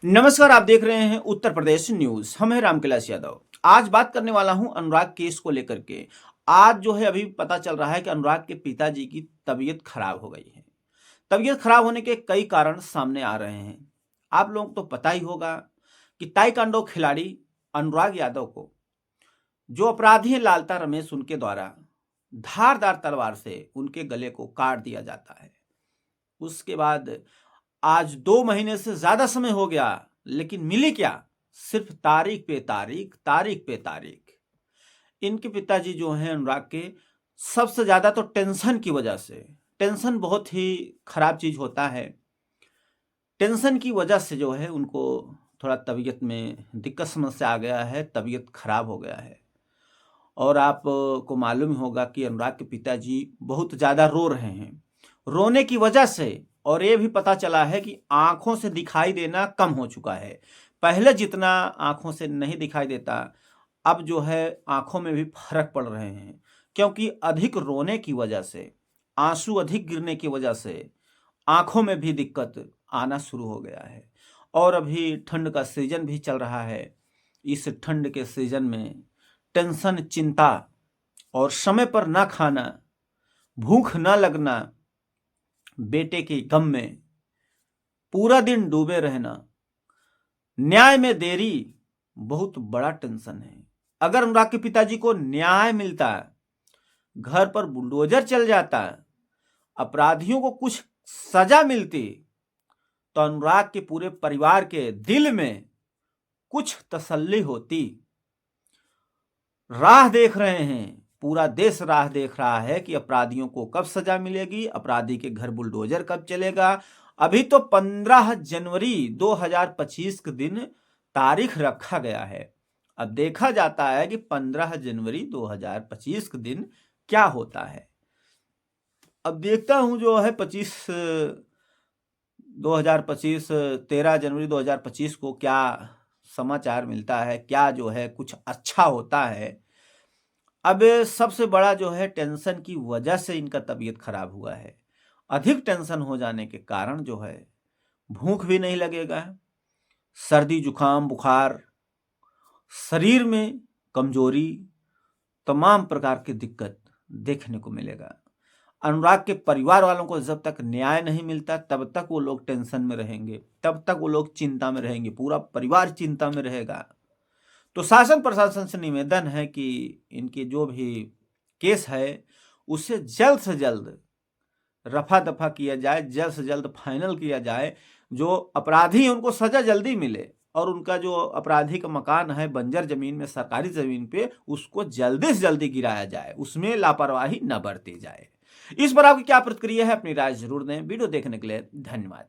नमस्कार, आप देख रहे हैं उत्तर प्रदेश न्यूज। हम हैं रामकैलाश यादव। आज बात करने वाला हूं अनुराग केस को लेकर के। आज जो है अभी पता चल रहा है कि अनुराग के पिताजी की तबीयत खराब हो गई है। तबीयत खराब होने के कई कारण सामने आ रहे हैं। आप लोगों को तो पता ही होगा कि ताइक्वांडो खिलाड़ी अनुराग यादव को जो अपराधी है लालता रमेश उनके द्वारा धारदार तलवार से उनके गले को काट दिया जाता है। उसके बाद आज 2 महीने से ज्यादा समय हो गया, लेकिन मिली क्या? सिर्फ तारीख पे तारीख, तारीख पे तारीख। इनके पिताजी जो हैं अनुराग के, सबसे ज्यादा तो टेंशन की वजह से, टेंशन बहुत ही खराब चीज होता है। टेंशन की वजह से जो है उनको थोड़ा तबीयत में दिक्कत समस्या आ गया है, तबीयत खराब हो गया है। और आप को मालूम ही होगा कि अनुराग के पिताजी बहुत ज्यादा रो रहे हैं। रोने की वजह से और ये भी पता चला है कि आंखों से दिखाई देना कम हो चुका है। पहले जितना आंखों से नहीं दिखाई देता, अब जो है आंखों में भी फर्क पड़ रहे हैं, क्योंकि अधिक रोने की वजह से, आंसू अधिक गिरने की वजह से आंखों में भी दिक्कत आना शुरू हो गया है। और अभी ठंड का सीजन भी चल रहा है। इस ठंड के सीजन में टेंशन, चिंता और समय पर ना खाना, भूख ना लगना, बेटे के गम में पूरा दिन डूबे रहना, न्याय में देरी बहुत बड़ा टेंशन है। अगर अनुराग के पिताजी को न्याय मिलता, घर पर बुलडोजर चल जाता, अपराधियों को कुछ सजा मिलती, तो अनुराग के पूरे परिवार के दिल में कुछ तसल्ली होती। राह देख रहे हैं, पूरा देश राह देख रहा है कि अपराधियों को कब सजा मिलेगी, अपराधी के घर बुलडोजर कब चलेगा। अभी तो 15 जनवरी 2025 के दिन तारीख रखा गया है। अब देखा जाता है कि 15 जनवरी 2025 के दिन क्या होता है। अब देखता हूं जो है 2025 13 जनवरी 2025 को क्या समाचार मिलता है, क्या जो है कुछ अच्छा होता है। अब सबसे बड़ा जो है टेंशन की वजह से इनका तबीयत खराब हुआ है। अधिक टेंशन हो जाने के कारण जो है भूख भी नहीं लगेगा, सर्दी जुकाम बुखार, शरीर में कमजोरी, तमाम प्रकार की दिक्कत देखने को मिलेगा। अनुराग के परिवार वालों को जब तक न्याय नहीं मिलता तब तक वो लोग टेंशन में रहेंगे, तब तक वो लोग चिंता में रहेंगे, पूरा परिवार चिंता में रहेगा। तो शासन प्रशासन से निवेदन है कि इनके जो भी केस है उसे जल्द से जल्द रफा दफा किया जाए, जल्द से जल्द फाइनल किया जाए। जो अपराधी हैं उनको सजा जल्दी मिले और उनका जो अपराधी का मकान है बंजर जमीन में, सरकारी जमीन पे, उसको जल्दी से जल्दी गिराया जाए, उसमें लापरवाही न बरती जाए। इस पर आपकी क्या प्रतिक्रिया है? अपनी राय जरूर दें। वीडियो देखने के लिए धन्यवाद।